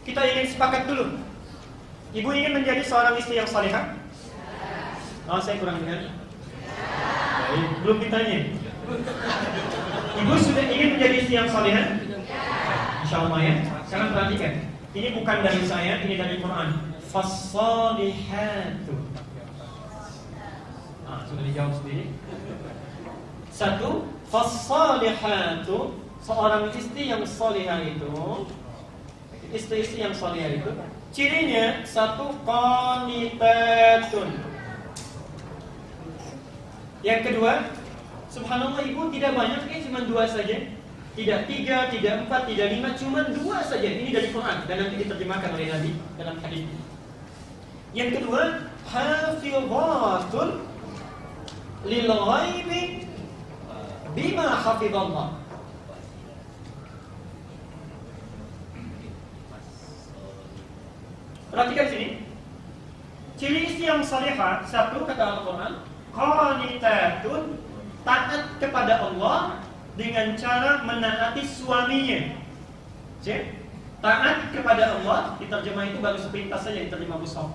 Kita ingin sepakat dulu. Ibu ingin menjadi seorang istri yang salihah? Oh, saya kurang dengar. Baik, belum ditanya. Ibu sudah ingin menjadi istri yang salihah? Insyaallah ya. Sekarang perhatikan. Ini bukan dari saya, ini dari Quran. Fas-salihatu. Sudah dijawab sendiri. Satu, fas-salihatu, seorang istri yang salihah itu, istri-istri yang salihah itu, cirinya satu, qanitatun. Yang kedua, subhanallah ibu tidak banyak, cuma 2 saja. Tidak 3, tidak 4, tidak 5, cuma 2 saja. Ini dari Quran dan nanti diterjemahkan oleh Nabi dalam hadis. Yang kedua, hafizatun lil ghaibi bima hafizallah. Perhatikan sini. Ciri istri yang salihah, satu kata Al-Quran, qanitatun, taat kepada Allah dengan cara menaati suaminya. Taat kepada Allah, diterjemah itu baru sepintas saja diterjemah mushaf.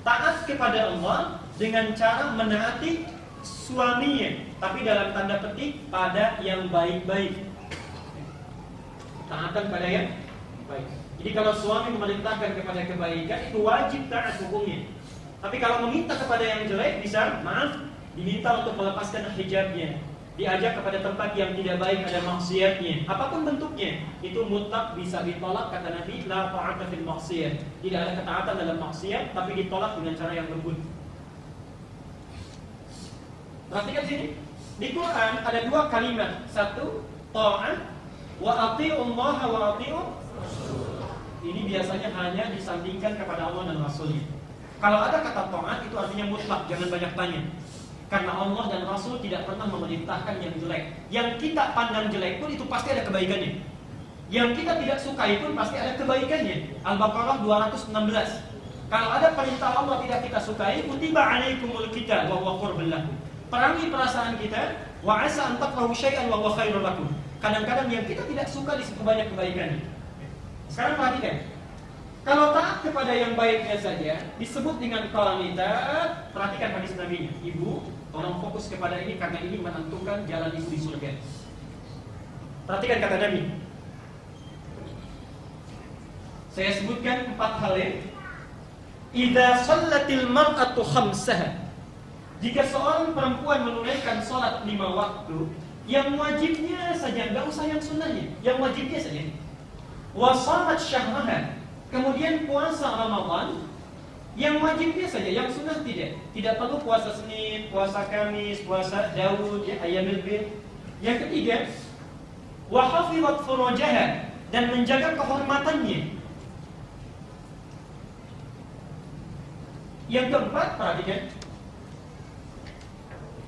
Taat kepada Allah dengan cara menaati suaminya, tapi dalam tanda petik pada yang baik-baik. Taatan pada yang baik. Jadi kalau suami memerintahkan kepada kebaikan, itu wajib taat hukumnya. Tapi kalau meminta kepada yang jelek, bisa, maaf, diminta untuk melepaskan hijabnya, diajak kepada tempat yang tidak baik, ada maksiatnya, apapun bentuknya, itu mutlak bisa ditolak, kata Nabi, la ta'ata fil maksiyat. Tidak ada ketaatan dalam maksiat, tapi ditolak dengan cara yang lembut. Perhatikan sini, di Quran ada 2 kalimat, satu ta'at, wa ati'ullaha wa ati'u. Ini biasanya hanya disandingkan kepada Allah dan Rasulnya. Kalau ada kata ta'at, itu artinya mutlak, jangan banyak tanya. Karena Allah dan Rasul tidak pernah memerintahkan yang jelek. Yang kita pandang jelek pun itu pasti ada kebaikannya. Yang kita tidak sukai pun pasti ada kebaikannya. Al-Baqarah 216. Kalau ada perintah Allah tidak kita sukai, kutiba alaikumul qital wa huwa qurbul lakum. Perangi perasaan kita, wa asa an takrahu syai'an wa huwa khairul lakum. Kadang-kadang yang kita tidak suka di situ banyak kebaikannya. Sekarang perhatikan. Kalau taat kepada yang baiknya saja disebut dengan qanitat, perhatikan hadis Nabi-nya. Ibu, tolong fokus kepada ini karena ini menentukan jalan ibu di surga. Perhatikan kata Nabi. Saya sebutkan 4 hal ya. Idza shallatil mar'atu khamsaha. Jika seorang perempuan menunaikan salat 5 waktu, yang wajibnya saja, enggak usah yang sunnahnya, yang wajibnya saja. Wa shamat syahraha. Kemudian puasa Ramadan, yang wajibnya saja, yang sunnah tidak. Tidak perlu puasa Senin, puasa Kamis, puasa Daud, ya, Ayyamul Bid. Yang ketiga, wa hafizat furujaha, dan menjaga kehormatannya. Yang keempat, perhatikan,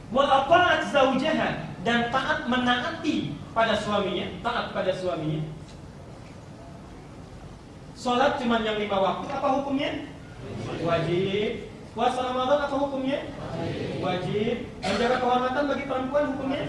wa ata'at zaujaha, dan taat menaati pada suaminya, taat pada suaminya. Salat cuma yang 5 waktu, apa hukumnya? Wajib. Puasa Ramadan apa hukumnya? Wajib. Menjaga kehormatan bagi perempuan hukumnya?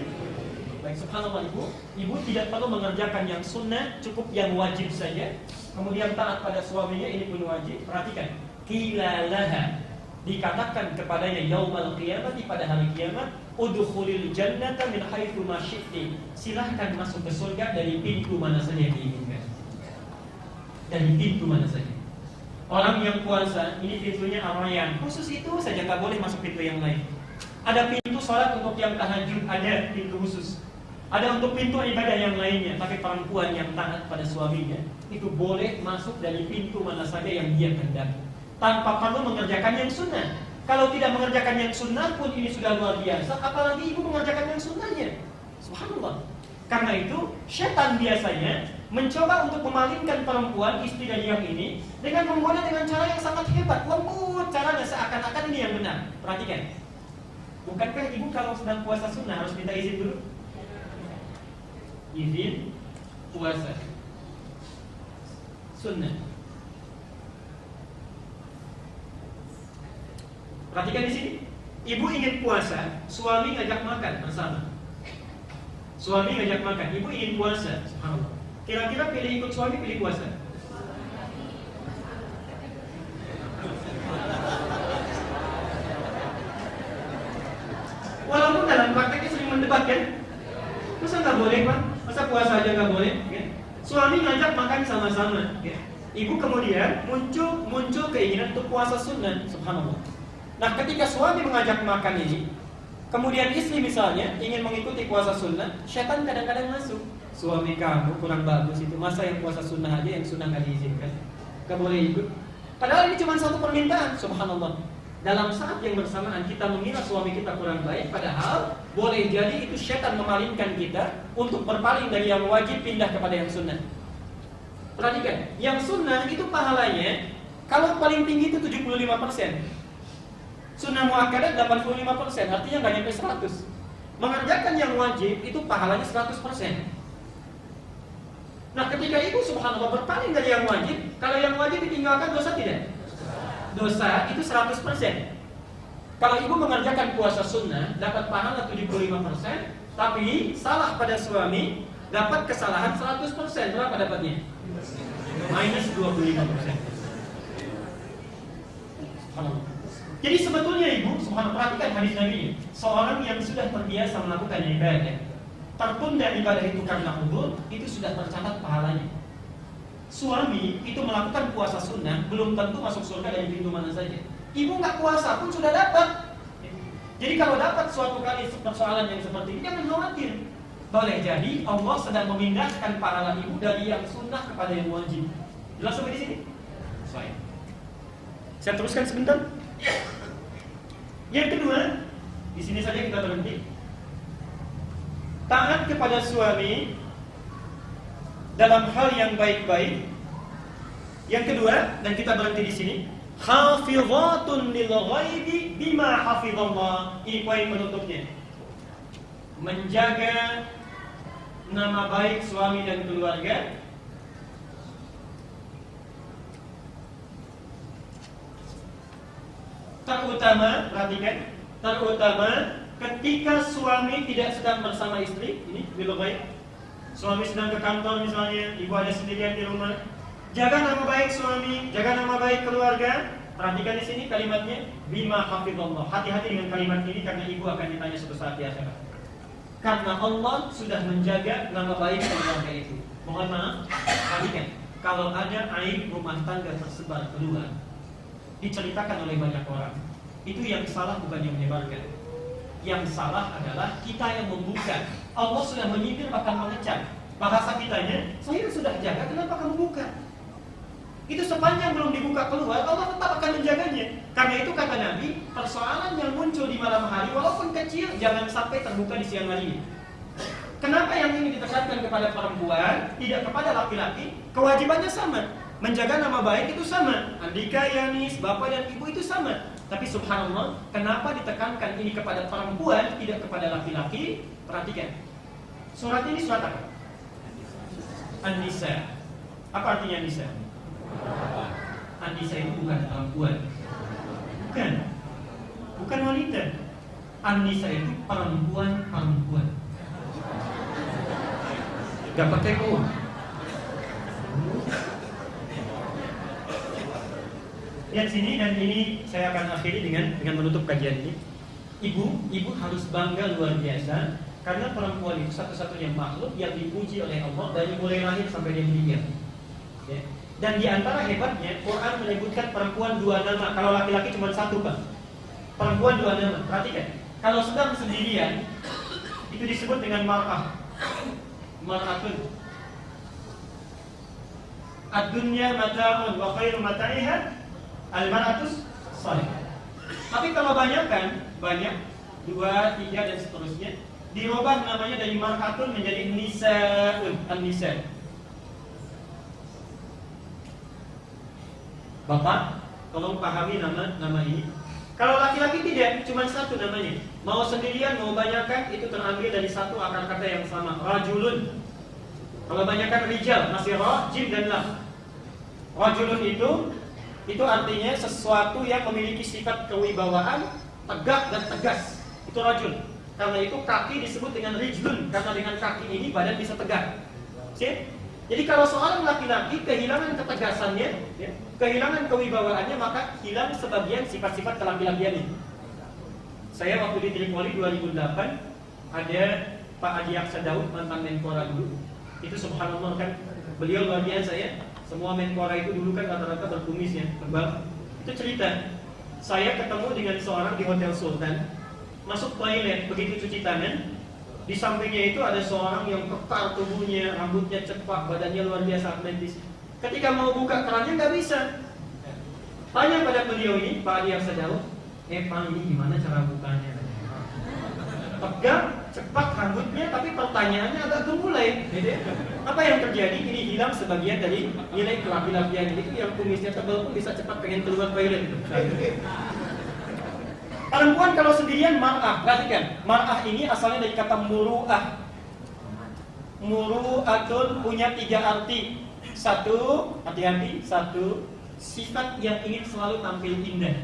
Baik, subhanallah ibu. Ibu tidak perlu mengerjakan yang sunnah, cukup yang wajib saja. Kemudian taat pada suaminya, ini pun wajib. Perhatikan. Qila laha, dikatakan kepadanya yaumal qiyamati, pada hari kiamat, udkhulil jannata min haitsu ma syi'ti. Silahkan masuk ke surga dari pintu mana saja yang diinginkan. Dari pintu mana saja. Orang yang puasa, ini pintunya Ar-Rayyan, khusus itu saja, tak boleh masuk pintu yang lain. Ada pintu sholat untuk yang tahajud, ada pintu khusus. Ada untuk pintu ibadah yang lainnya. Tapi perempuan yang taat pada suaminya, itu boleh masuk dari pintu mana saja yang dia kehendaki, tanpa perlu mengerjakan yang sunnah. Kalau tidak mengerjakan yang sunnah pun ini sudah luar biasa, apalagi ibu mengerjakan yang sunnahnya. Subhanallah. Karena itu, syaitan biasanya mencoba untuk memalingkan perempuan, istri dari yang ini, dengan menggoda dengan cara yang sangat hebat, lembut caranya, seakan-akan ini yang benar. Perhatikan. Bukankah ibu kalau sedang puasa sunnah harus minta izin dulu? Izin puasa sunnah. Perhatikan di sini. Ibu ingin puasa, suami ngajak makan bersama. Suami ngajak makan, ibu ingin puasa. Subhanallah. Kira-kira pilih ikut suami, pilih puasa? ada? Masa nggak boleh Pak? Masa puasa aja nggak boleh? Ya. Suami ngajak makan sama-sama. Ya. Ibu kemudian muncul keinginan untuk puasa sunnah. Subhanallah. Nah ketika suami mengajak makan ini, kemudian istri misalnya ingin mengikuti puasa sunnah, syaitan kadang-kadang masuk. Suami kamu kurang bagus itu, masa yang puasa sunnah aja yang sunnah nggak diizinkan, nggak boleh ikut. Padahal ini cuma satu permintaan, subhanallah. Dalam saat yang bersamaan kita mengira suami kita kurang baik, padahal boleh jadi itu syaitan memalingkan kita untuk berpaling dari yang wajib pindah kepada yang sunnah. Perhatikan, yang sunnah itu pahalanya kalau paling tinggi itu 75%. Sunnah muakkadah 85%, artinya nggak nyampe 100. Mengerjakan yang wajib itu pahalanya 100%. Nah ketika ibu subhanallah berpaling dari yang wajib, kalau yang wajib ditinggalkan dosa tidak? Dosa itu 100%. Kalau ibu mengerjakan puasa sunnah dapat pahala 75%, tapi salah pada suami dapat kesalahan 100%. Berapa dapatnya? Minus 25%. Jadi sebetulnya ibu, subhanallah, perhatikan hadis Nabi ini. Seorang yang sudah terbiasa melakukan ibadah, tertunda ibadah itu karena udzur, itu sudah tercatat pahalanya. Suami itu melakukan puasa sunnah belum tentu masuk surga dari pintu mana saja. Ibu nggak puasa pun sudah dapat. Jadi kalau dapat suatu kali persoalan yang seperti ini, jangan khawatir. Boleh jadi Allah sedang memindahkan pahala ibu dari yang sunnah kepada yang wajib. Jelas sampai di sini? Baik. Saya teruskan sebentar. Yang kedua, di sini saja kita berhenti. Taat kepada suami dalam hal yang baik-baik. Yang kedua, dan kita berhenti di sini, hafizatun lil ghaibi bima hafizallah. Ini poin penutupnya. Menjaga nama baik suami dan keluarga terutama, perhatikan, terutama ketika suami tidak sedang bersama istri. Ini bil ghaib. Suami sedang ke kantor misalnya, ibu ada sendirian di rumah. Jaga nama baik suami, jaga nama baik keluarga. Perhatikan di sini kalimatnya bima hafizallah. Hati-hati dengan kalimat ini karena ibu akan ditanya suatu saat di akhirat. Karena Allah sudah menjaga nama baik keluarga itu. Mohon maaf, perhatikan, kalau ada aib rumah tangga tersebar keluar, diceritakan oleh banyak orang, itu yang salah bukan yang menyebarkan. Yang salah adalah kita yang membuka. Allah sudah menyindir bahkan mengecam. Bahasa kitanya, saya sudah jaga, kenapa kamu buka? Itu sepanjang belum dibuka keluar, Allah tetap akan menjaganya. Karena itu kata Nabi, persoalan yang muncul di malam hari walaupun kecil, jangan sampai terbuka di siang hari. Kenapa yang ini ditekankan kepada perempuan, tidak kepada laki-laki? Kewajibannya sama. Menjaga nama baik itu sama. Andika, Yanis, bapak dan ibu itu sama. Tapi subhanallah, kenapa ditekankan ini kepada perempuan, tidak kepada laki-laki? Perhatikan. Surat ini surat apa? An-Nisa. Apa artinya An-Nisa? An-Nisa itu bukan perempuan. Bukan wanita. An-Nisa itu perempuan-perempuan. Gak pakai uang. Lihat sini, dan ini saya akan akhiri dengan menutup kajian ini. Ibu harus bangga luar biasa karena perempuan itu satu-satunya makhluk yang dipuji oleh Allah dari mulai lahir sampai dia meninggal. Ya. Dan di antara hebatnya, Quran menyebutkan perempuan dua nama. Kalau laki-laki cuma satu, Pak. Perempuan dua nama. Perhatikan. Kalau sedang sendirian, itu disebut dengan mar'ah. Mar'atun. Ad-dunya mata'un wa khairu mata'iha al-mar'atus salih. Tapi kalau banyak, dua, tiga dan seterusnya, dirubah namanya dari mar'atun menjadi nisa'un, an-nisa'. Bapak, tolong pahami nama ini. Kalau laki-laki tidak, cuma satu namanya. Mau sendirian, mau banyakan, itu terambil dari satu akar kata yang sama, rajulun. Kalau banyakan rijal, masih ra, jim dan lam. Rajulun itu artinya sesuatu yang memiliki sifat kewibawaan, tegak dan tegas. Itu rajul. Karena itu kaki disebut dengan rijlun, karena dengan kaki ini badan bisa tegak. Siap? Jadi kalau seorang laki-laki kehilangan ketegasannya, ya, kehilangan kewibawaannya, maka hilang sebagian sifat-sifat kelaki-lakiannya. Saya waktu di Tripoli 2008 ada Pak Haji Aksa Daud, mantan Menpora dulu. Itu subhanallah kan, beliau luar biasa ya. Semua Menpora itu dulu kan rata-rata berkumis ya, tebal. Itu cerita, saya ketemu dengan seorang di Hotel Sultan, masuk toilet, begitu cuci tangan, di sampingnya itu ada seorang yang kekar tubuhnya, rambutnya cepat, badannya luar biasa atletis. Ketika mau buka kerannya nggak bisa. Tanya pada beliau ini, Pak Haji Aksa Daud, Pak ini gimana cara bukanya? Tegang, cepat rambutnya, tapi pertanyaannya agak gemulai. Apa yang terjadi? Ini hilang sebagian dari nilai kelaki-lakian. Itu yang kumisnya tebal pun bisa cepat pengen keluar toilet. Perempuan kalau sendirian mar'ah, perhatikan. Mar'ah ini asalnya dari kata muru'ah. Muru'atun punya 3 arti. Satu, hati-hati, satu, sifat yang ingin selalu tampil indah.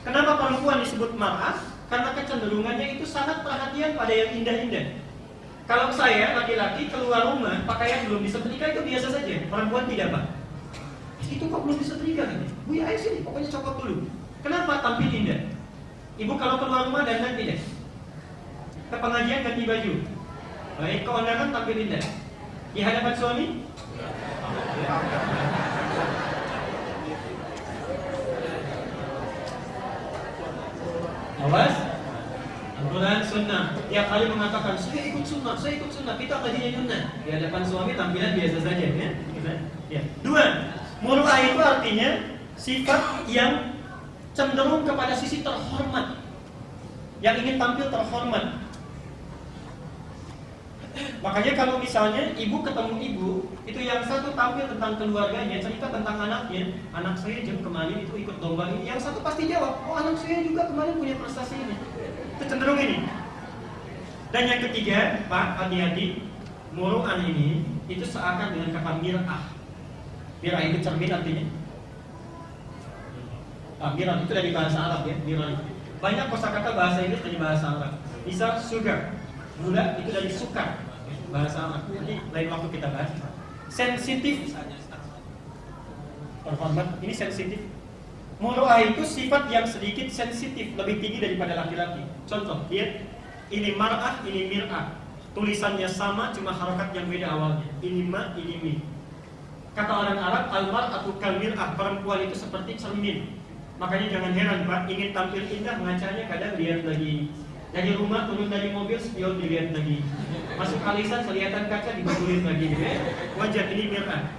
Kenapa perempuan disebut mar'ah? Karena kecenderungannya itu sangat perhatian pada yang indah-indah. Kalau saya laki-laki keluar rumah pakaian belum disetrika itu biasa saja. Perempuan tidak, Pak. Itu kok belum disetrika nih? Bu ya ayo sini, pokoknya copot dulu. Kenapa? Tampil indah. Ibu kalau keluar rumah dandan tidak? Ke pengajian ganti baju. Baik, keondangan tampil indah. Di hadapan suami? Awas, Al-Quran sunnah. Tiap kali mengatakan saya ikut sunnah, saya ikut sunnah. Kita kajian sunnah. Di hadapan suami tampilan biasa saja, ya. Ya. 2. Muru'ah itu artinya sifat yang cenderung kepada sisi terhormat, yang ingin tampil terhormat. Makanya kalau misalnya ibu ketemu ibu, itu yang satu tampil tentang keluarganya, cerita tentang anaknya. Anak saya jam kemarin itu ikut lomba ini. Yang satu pasti jawab, oh anak saya juga kemarin punya prestasi ini. Itu cenderung ini. Dan yang ketiga, Pak, hati-hati. Muru'an ini itu seakan dengan kata mir'ah. Mir'ah itu cermin artinya. Mir'ah itu dari bahasa Arab ya, mir'ah. Banyak kosakata bahasa Inggris dari bahasa Arab. Misal sugar, gula itu dari sukar, bahasa Arab. Jadi lain waktu kita bahas. Sensitif, terhormat, ini sensitif. Muru'ah itu sifat yang sedikit sensitif, lebih tinggi daripada laki-laki. Contoh, lihat, ini mar'ah, ini mir'ah. Tulisannya sama, cuma harokat yang beda awalnya. Ini ma, ini mi. Kata orang Arab, al-mar'atu kal mir'ah, perempuan itu seperti cermin. Makanya jangan heran Pak, ingin tampil indah ngacanya kadang lihat lagi. Dari rumah turun dari mobil spion dilihat lagi. Masuk alisan kelihatan kaca dibetulin lagi gitu ya. Wajar ini mir'ah.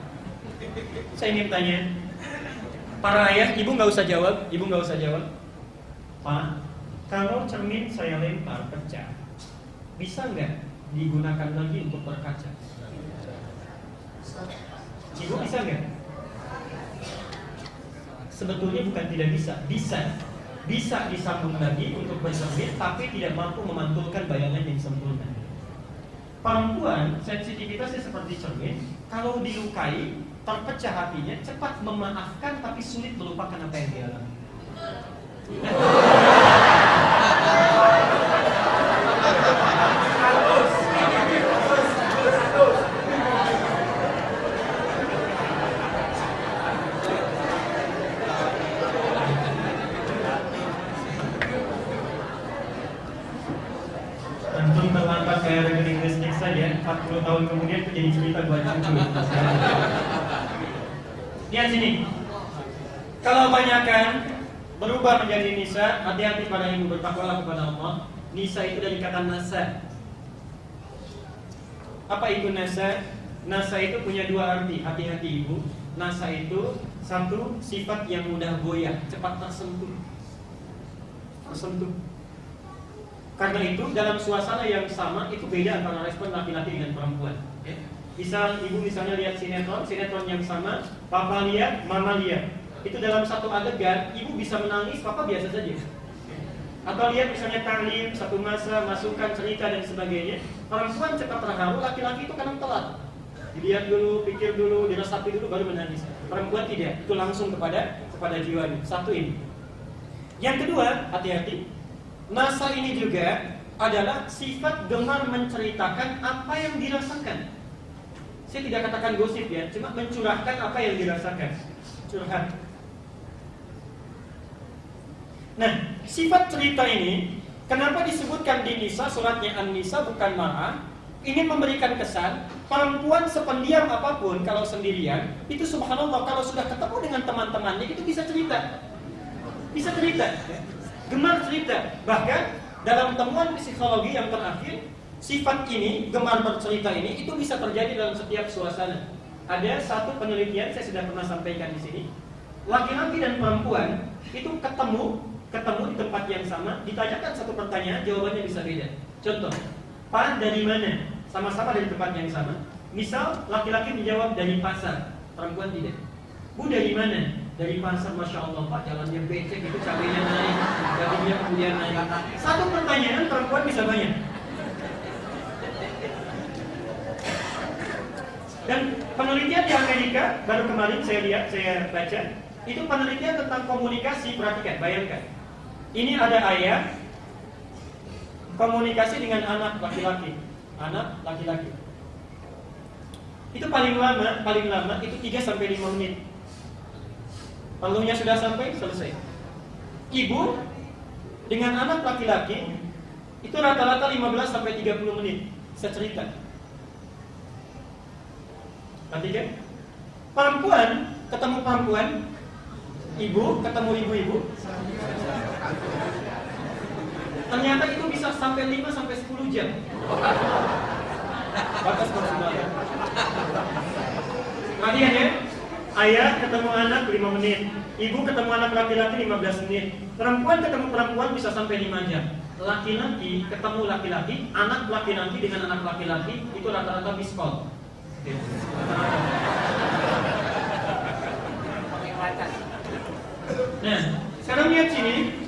Saya ingin tanya, para ayah, ibu nggak usah jawab, ibu nggak usah jawab. Pak, kalau cermin saya lempar pecah, bisa nggak digunakan lagi untuk berkaca? Ibu bisa nggak? Sebetulnya bukan tidak bisa, bisa disambung lagi untuk bercermin, tapi tidak mampu memantulkan bayangan yang sempurna. Perempuan sensitivitasnya seperti cermin, kalau dilukai, terpecah hatinya, cepat memaafkan tapi sulit melupakan apa yang dialami. Antum terlambat kayak rekening listrik saja, 40 tahun kemudian itu jadi cerita buat cucu. Lihat sini. Kalau kebanyakan berubah menjadi nisa, hati-hati pada ibu, bertakwalah kepada Allah. Nisa itu dari kata nasa. Apa itu nasa? Nasa itu punya 2 arti, hati-hati ibu. Nasa itu satu, sifat yang mudah goyah, cepat tersentuh. Karena itu dalam suasana yang sama itu beda antara respon laki-laki dengan perempuan. Misal ibu misalnya lihat sinetron yang sama, papa lihat, mama lihat. Itu dalam satu adegan, ibu bisa menangis, papa biasa saja. Atau lihat misalnya taklim, satu masa, masukan, cerita dan sebagainya. Perempuan cepat terharu, laki-laki itu kadang telat. Dilihat dulu, pikir dulu, diresapi dulu baru menangis. Perempuan tidak, itu langsung kepada jiwanya. Satu ini. Yang kedua, hati-hati. Nasa ini juga adalah sifat gemar menceritakan apa yang dirasakan. Saya tidak katakan gosip ya, cuma mencurahkan apa yang dirasakan. Curhat. Nah, sifat cerita ini Kenapa disebutkan di Nisa, suratnya An-Nisa bukan Mar'ah? Ingin memberikan kesan perempuan sependiam apapun kalau sendirian itu subhanallah kalau sudah ketemu dengan teman-temannya itu bisa cerita, gemar cerita. Bahkan dalam temuan psikologi yang terakhir, sifat ini, gemar bercerita ini itu bisa terjadi dalam setiap suasana. Ada satu penelitian saya sudah pernah sampaikan di sini, laki-laki dan perempuan itu ketemu di tempat yang sama, ditanyakan satu pertanyaan, jawabannya bisa beda. Contoh, Pak dari mana? Sama-sama dari tempat yang sama. Misal laki-laki menjawab dari pasar, perempuan tidak. Bu dari mana? Dari pasar. Masya Allah Pak, jalannya becek itu, cabenya naik, gajinya kemudian naik. Satu pertanyaan perempuan bisa banyak. Dan penelitian di Amerika baru kemarin saya baca, itu penelitian tentang komunikasi. Perhatikan, bayangkan. Ini ada ayah komunikasi dengan anak laki-laki. Itu paling lama itu 3-5 menit. Perlunya sudah sampai, selesai. Ibu dengan anak laki-laki itu rata-rata 15-30 menit secerita. Perhatikan. Perempuan ketemu perempuan, ibu ketemu ibu-ibu, ternyata itu bisa sampai 5-10 jam. Batas maksimal. Perhatikan ya. Ayah ketemu anak 5 menit, ibu ketemu anak laki-laki 15 menit, perempuan ketemu perempuan bisa sampai 5 jam. Laki-laki ketemu laki-laki, anak laki-laki dengan anak laki-laki itu rata-rata miss call. Nah, sekarang lihat sini.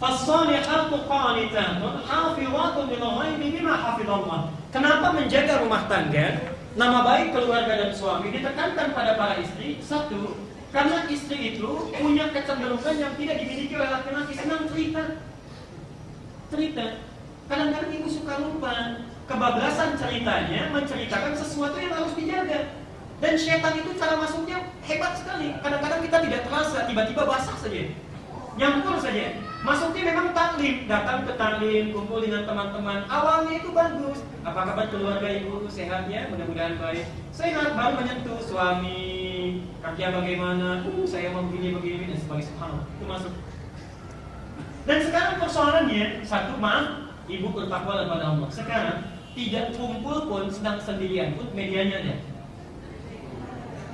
Fas-salihatu qanitatun hafizatun lil ghaibi bima hafizallah. Kenapa menjaga rumah tangga, nama baik keluarga dan suami ditekankan pada para istri? Satu, karena istri itu punya kecenderungan yang tidak dimiliki oleh laki-laki, senang cerita. Kadang-kadang ibu suka lupa. Kebablasan ceritanya menceritakan sesuatu yang harus dijaga. Dan syaitan itu cara masuknya hebat sekali. Kadang-kadang kita tidak terasa, tiba-tiba basah saja, nyampur saja. Masuknya memang taklim, datang ke taklim, kumpul dengan teman-teman. Awalnya itu bagus. Apa kabar keluarga ibu? Sehatnya? Mudah-mudahan baik. Sehat, baru menyentuh suami, kerja bagaimana? Saya mau begini dan sebagainya. Subhanallah, itu masuk. Dan sekarang persoalannya, satu, maaf, ibu bertakwa kepada Allah. Sekarang tidak kumpul pun, sedang sendirian pun medianya ada.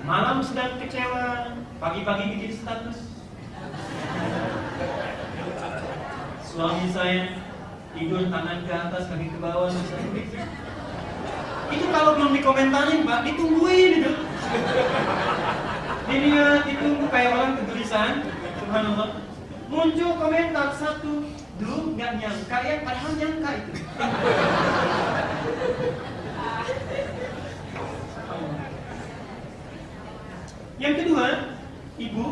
Malam sedang kecewa, pagi-pagi bikin status. Suami saya tidur tangan ke atas, kaki ke bawah. Itu kalau belum dikomentarin, Pak, ditungguin itu. Dilihat, ditunggu kayak orang kegelisahan. Subhanallah. Muncul komentar satu, duh nggak nyangka ya, padahal nyangka itu. Yang kedua, ibu,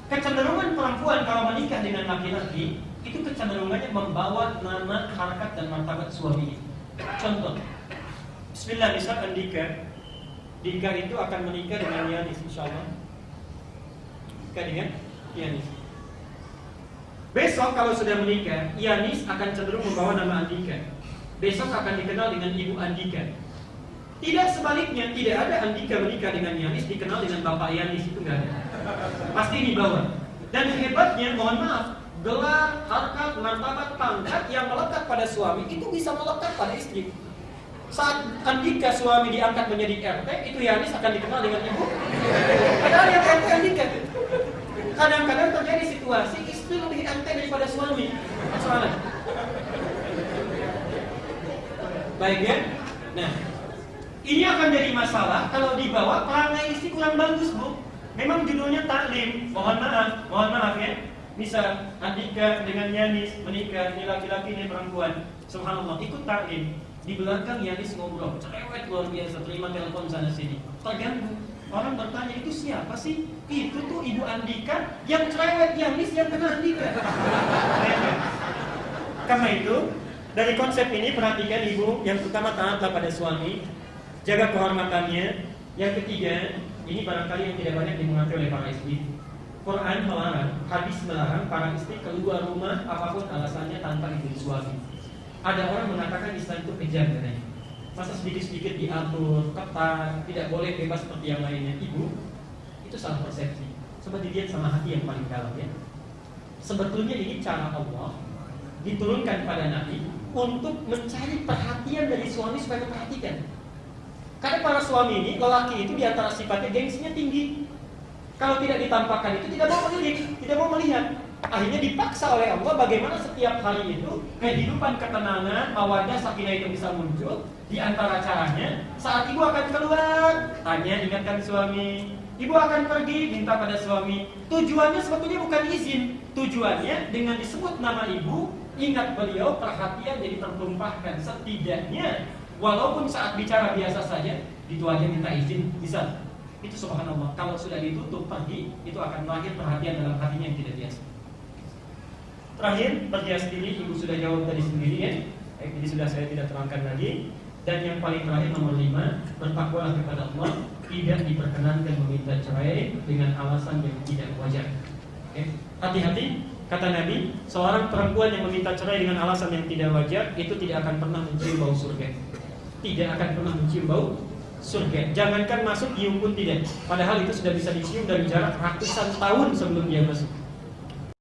kecenderungan perempuan kalau menikah dengan laki-laki itu kecenderungannya membawa nama, harkat dan martabat suaminya. Contoh, Bismillah, misalkan Dika itu akan menikah dengan Yanis, insyaallah. Nikah dengan Yanis. Besok kalau sudah menikah, Yanis akan cenderung membawa nama Andika. Besok akan dikenal dengan Ibu Andika. Tidak sebaliknya, tidak ada Andika menikah dengan Yanis dikenal dengan Bapak Yanis, itu enggak ada. Pasti dibawa. Dan hebatnya, mohon maaf, gelar, harkat, martabat, pangkat yang melekat pada suami itu bisa melekat pada istri. Saat Andika suami diangkat menjadi RT, itu Yanis akan dikenal dengan ibu. Padahal yang RT Andika. Kadang-kadang terjadi situasi istri lebih RT daripada suami. Soalnya. Baik ya. Nah, ini akan jadi masalah kalau dibawa perangai istri kurang bagus, Bu. Memang judulnya taklim. Mohon maaf ya. Misal Andika dengan Yanis menikah, ini laki-laki, ini perempuan. Subhanallah, ikut taklim. Di belakang Yanis ngobrol, cerewet luar biasa, terima telepon sana sini. Terganggu. Orang bertanya, itu siapa sih? Itu tuh Ibu Andika yang cerewet, Yanis yang kena Andika. Karena itu, dari konsep ini perhatikan ibu, yang pertama taatlah pada suami, jaga kehormatannya. Yang ketiga, ini barangkali yang tidak banyak dimengerti oleh para istri. Quran melarang, hadis melarang para istri keluar rumah apapun alasannya tanpa izin suami. Ada orang mengatakan Islam itu kejam katanya. Masa sedikit-sedikit diatur, ketat, tidak boleh bebas seperti yang lainnya. Ibu, itu salah persepsi. Coba dilihat sama hati yang paling dalam ya. Sebetulnya ini cara Allah diturunkan pada Nabi untuk mencari perhatian dari suami supaya memperhatikan. Karena para suami ini, lelaki itu diantara sifatnya gengsinya tinggi. Kalau tidak ditampakkan itu tidak mau melihat, tidak mau melihat. Akhirnya dipaksa oleh Allah bagaimana setiap hari itu kehidupan ketenangan, mawaddah, sakinah itu bisa muncul. Di antara caranya, saat ibu akan keluar, tanya ingatkan suami. Ibu akan pergi, minta pada suami. Tujuannya sebetulnya bukan izin. Tujuannya dengan disebut nama ibu, ingat beliau, perhatian jadi tertumpahkan. Setidaknya, walaupun saat bicara biasa saja, itu aja minta izin, bisa. Itu subhanallah. Kalau sudah ditutup pergi, itu akan lahir perhatian dalam hatinya yang tidak biasa. Terakhir, berhias diri, ibu sudah jawab tadi sendiri ya. Jadi sudah saya tidak terangkan lagi. Dan yang paling terakhir nomor 5, bertakwalah kepada Allah. Tidak diperkenankan meminta cerai dengan alasan yang tidak wajar. Hati-hati, kata Nabi, seorang perempuan yang meminta cerai dengan alasan yang tidak wajar itu tidak akan pernah mencium bau surga. Tidak akan pernah mencium bau surga. Jangankan masuk, nyium pun tidak. Padahal itu sudah bisa dicium dari jarak ratusan tahun sebelum dia masuk.